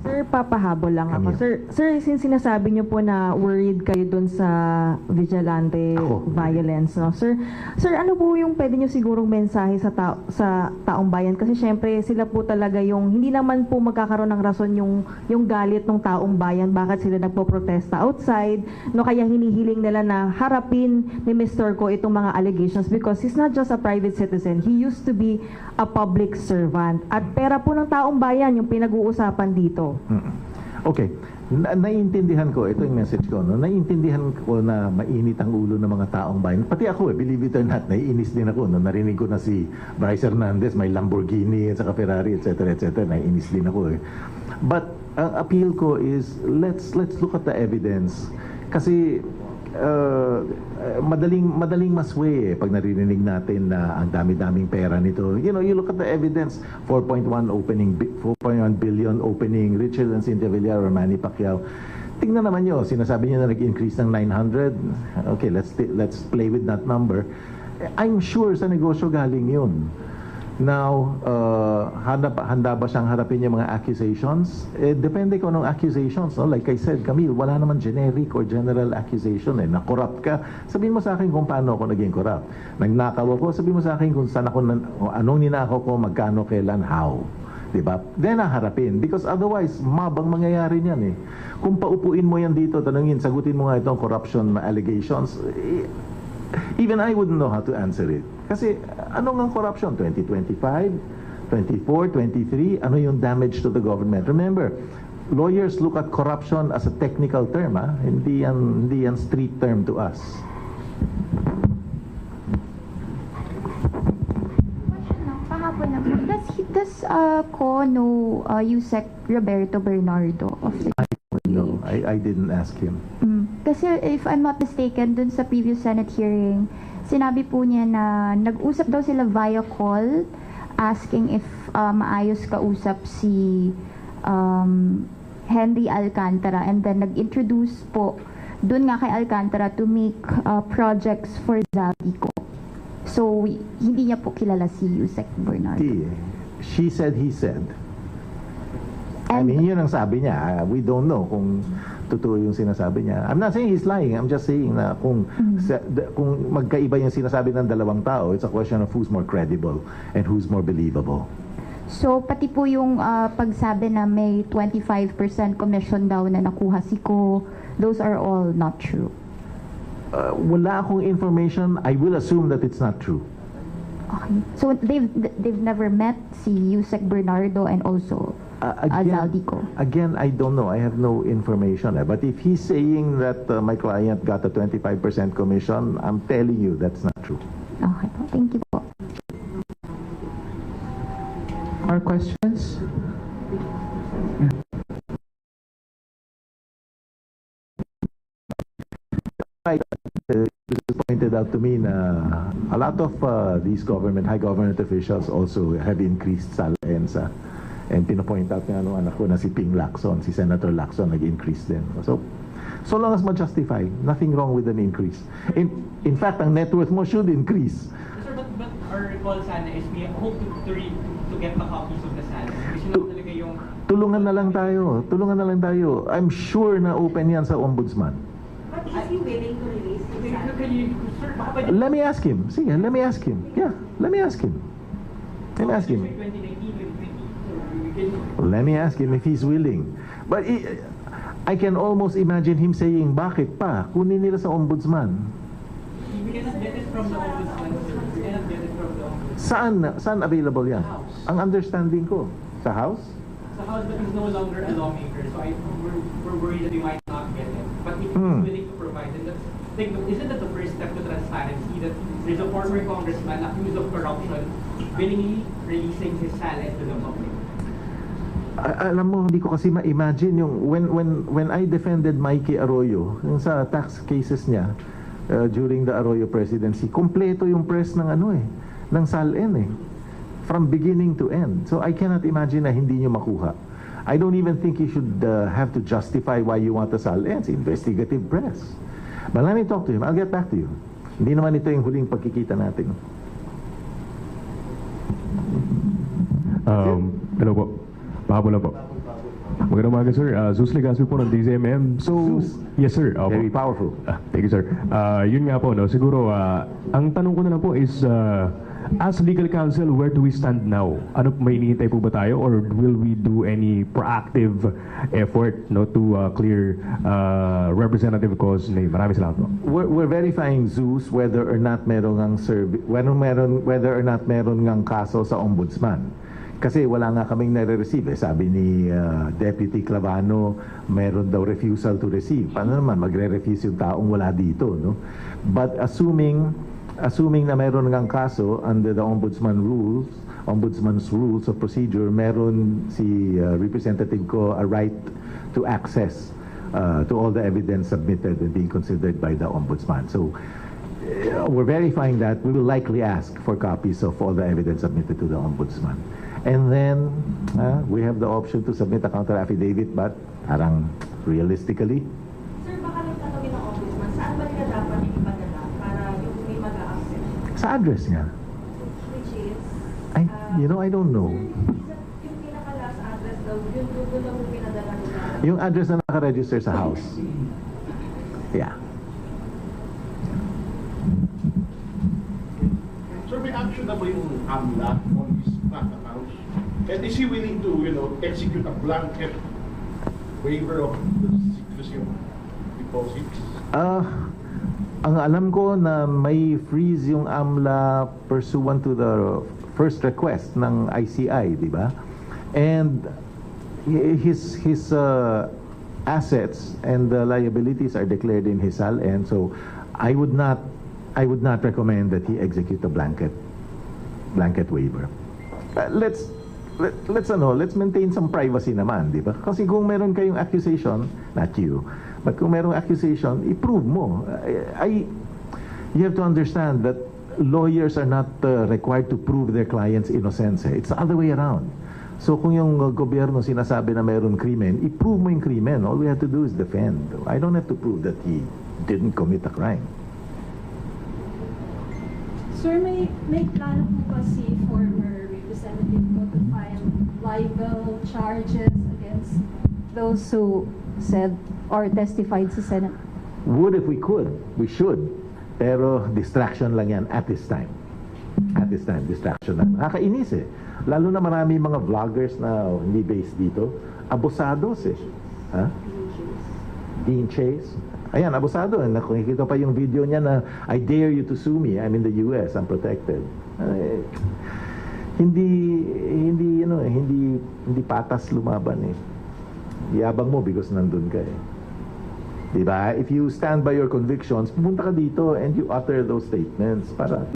Sir, papahabol lang ako. Kami. Sir, since sinasabi niyo po na worried kayo dun sa vigilante violence, no? Sir, ano po yung pwede niyo sigurong mensahe sa taong bayan? Kasi syempre, sila po talaga yung, hindi naman po magkakaroon ng rason yung galit ng taong bayan. Bakit sila nagpo-protesta outside? No, kaya hinihiling nila na harapin ni Mr. Ko itong mga allegations because he's not just a private citizen. He used to be a public servant. At pera po ng taong bayan yung pinag-uusapan dito. Okay. Naiintindihan ko, ito yung message ko, no? Naiintindihan ko na mainit ang ulo ng mga taong bayan. Pati ako, believe it or not, naiinis din ako. No? Narinig ko na si Bryce Hernandez, may Lamborghini at saka Ferrari, etc. Naiinis din ako. But ang appeal ko is, let's look at the evidence. Kasi madaling masway pag naririnig natin na ang dami-daming pera nito. You know, you look at the evidence, 4.1 billion opening, Richard and Cynthia Villar or Manny Pacquiao. Tingnan naman nyo, sinasabi niyo na nag-increase ng 900. Okay, let's play with that number. I'm sure sa negosyo galing yun. Now, handa ba siyang harapin yung mga accusations? Depende kung anong accusations. No? Like I said, Camille, wala naman generic or general accusation. Na-corrupt ka. Sabihin mo sa akin kung paano ako naging corrupt. Nagnakaw ako, sabihin mo sa akin kung saan ako, anong ninakaw ko, magkano, kailan, how. Diba? Then haharapin. Because otherwise, mabang mangyayari niyan eh. Kung paupuin mo yan dito, tanungin, sagutin mo nga itong corruption allegations, even I wouldn't know how to answer it. Kasi ano ng corruption? 2025, 24, 23, ano yung damage to the government? Remember, lawyers look at corruption as a technical term, hindi yan street term to us. Does Ko know Yusek Roberto Bernardo of the No, I didn't ask him. Kasi if I'm not mistaken, dun sa previous Senate hearing, sinabi po niya na nag-usap daw sila via call asking if maayos kausap si Henry Alcantara, and then nag-introduce po dun nga kay Alcantara to make projects for ZALDY ko. So, hindi niya po kilala si Yusek Bernardo. She said, he said. And, I mean, yun ang sabi niya. We don't know kung totoo yung sinasabi niya. I'm not saying he's lying. I'm just saying na kung magkaiba yung sinasabi ng dalawang tao, it's a question of who's more credible and who's more believable. So, pati po yung pagsabi na may 25% commission daw na nakuha si Ko, those are all not true. Wala akong information. I will assume that it's not true. Okay. So, they've never met si Yusek Bernardo and also ZALDY ko. Again, I don't know. I have no information. But if he's saying that my client got a 25% commission, I'm telling you that's not true. Okay po. Thank you po. More questions? It pointed out to me na a lot of these high government officials also have increased salaries. And pinapoint out nga nung anak ko na si Ping Lacson, si Senator Lacson nag-increase din. So long as ma-justify, nothing wrong with an increase. In fact, ang net worth mo should increase. Sir, but our recall sana is we hope to get the copies of the salary. Kasi talaga yung... Tulungan na lang tayo. I'm sure na open yan sa ombudsman. But is he willing to release the salary? Let me ask him. Sige, let me ask him. Yeah, let me ask him. Let me ask him. Let me ask him if he's willing. But I can almost imagine him saying, bakit pa? Kunin nila sa ombudsman. We cannot get it from the ombudsman. We cannot get it from the ombudsman. Saan available yan? Ang understanding ko. Sa House? Sa House, but he's no longer a lawmaker. So we're worried that we might not get it. But if he's willing to provide it, isn't that the first step to transparency? That there's a former congressman accused of corruption willingly releasing his salary to the public. Alam mo, hindi ko kasi ma-imagine yung when I defended Mikey Arroyo yung sa tax cases niya during the Arroyo presidency, kompleto yung press ng ng SALN from beginning to end. So I cannot imagine na hindi nyo makuha. I don't even think you should have to justify why you want the SALN. It's investigative press. But let me talk to him. I'll get back to you. Hindi naman ito yung huling pagkikita natin. Hello po. Pahabol po. Magandang umaga, sir. Zeus Legaspi po ng DZMM. So, yes, sir. Very powerful. Thank you, sir. Yun nga po, no? Siguro, ang tanong ko na lang po is, as legal counsel, where do we stand now? Ano, may hinihintay po ba tayo? Or will we do any proactive effort to clear representative cause name? Maraming salamat po. We're verifying Zeus whether or not meron whether or not meron ngang kaso sa ombudsman. Kasi wala nga kaming nare-receive. Sabi ni Deputy Clavano, meron daw refusal to receive. Paano naman magre-refuse yung taong wala dito, no? But assuming na meron ngang kaso under the ombudsman's rules of procedure, meron si representative ko a right to access to all the evidence submitted and being considered by the Ombudsman. So we're verifying that. We will likely ask for copies of all the evidence submitted to the Ombudsman. And then we have the option to submit a counter affidavit, but parang realistically, Sir, baka lang tanongin ng Ombudsman, saan ba nila dapat ipadala para yung may mag-a-accept? sa address niya. Which is, I don't know. yung pinaka-last address daw, yung Google lang yung pinadala nila. Yung address na nakaregister sa house. Yeah. Sir, may action na ba yung AMLA on his bank accounts? And is he willing to, execute a blanket waiver of the secrecy of deposits? Ang alam ko na may freeze yung AMLA pursuant to the first request ng ICI, di ba? And his assets and the liabilities are declared in his SALN, so I would not recommend that he execute a blanket waiver. Let's maintain some privacy naman, di ba? Kasi kung meron kayong accusation, not you, but kung merong accusation, i-prove mo. You have to understand that lawyers are not required to prove their client's innocence. It's the other way around. So kung yung gobyerno sinasabi na mayroong krimen, i-prove mo yung krimen. All we have to do is defend. I don't have to prove that he didn't commit a crime. Sir, may plano po ba si former representative ko to file libel charges against those who said or testified sa Senate? Would if we could. We should. Pero distraction lang yan at this time. At this time, distraction lang. Nakakainis eh. Lalo na marami mga vloggers na hindi based dito. Abusados eh. Ha? Dean Chase. Ayan, abusado. Nakikita pa yung video niya na I dare you to sue me. I'm in the US. I'm protected. Hindi patas lumaban eh. Yabang mo because nandun ka eh. Diba? If you stand by your convictions, pumunta ka dito and you utter those statements para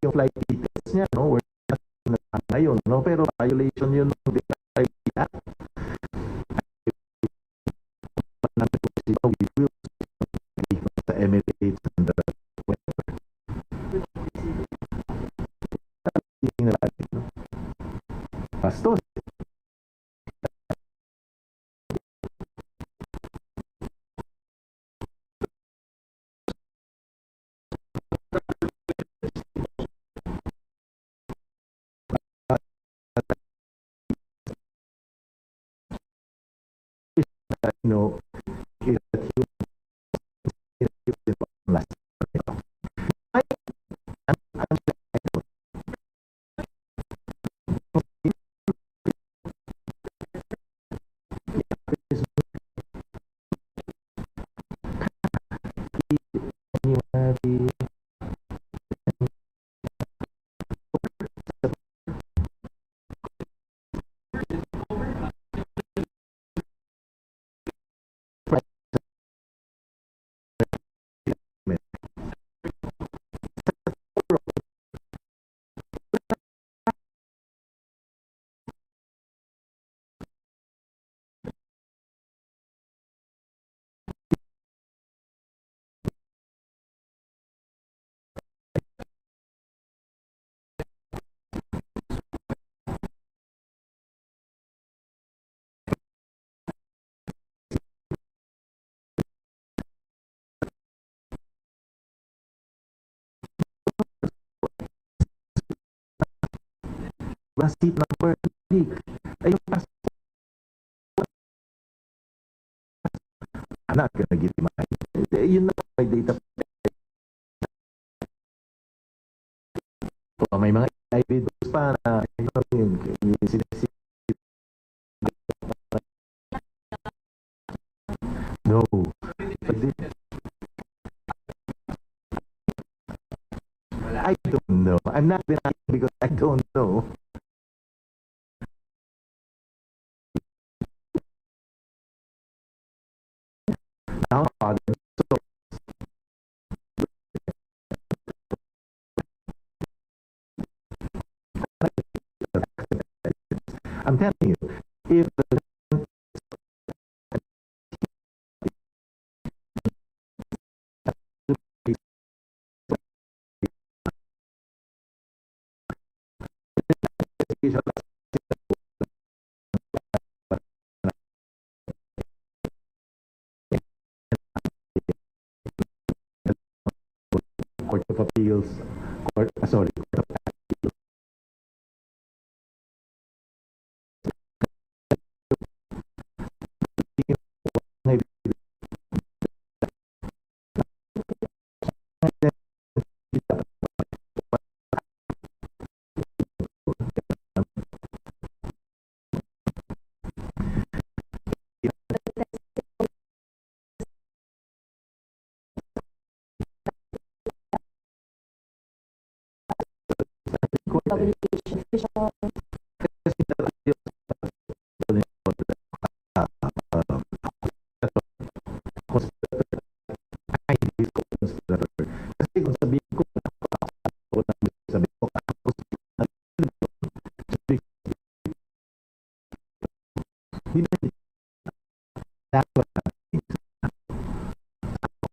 yung flight tickets niya, no? We're not ngayon, no? Pero violation yun ng DISCAYA Act. We will sa Emirates and the Bastos. Is that seat number leak. Ay, yung anak ka nag-itimay. Yun na may data. May mga videos pa na yung sinisip. No. I don't know. I'm not denying because I don't know. I'm telling you, if the Court of Appeals, Court of Appeals, kasi kung sabihin ko, sabihin ko,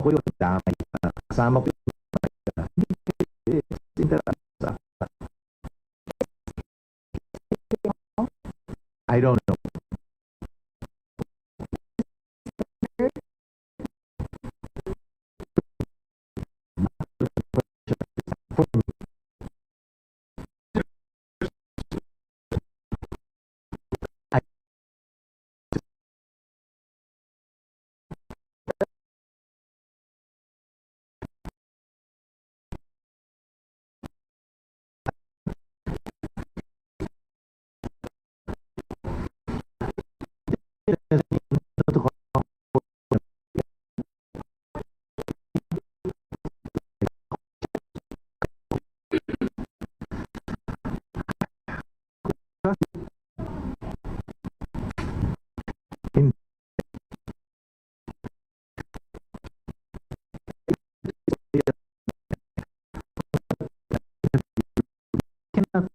ako yung damay, kasama ko yung I don't know. Cannot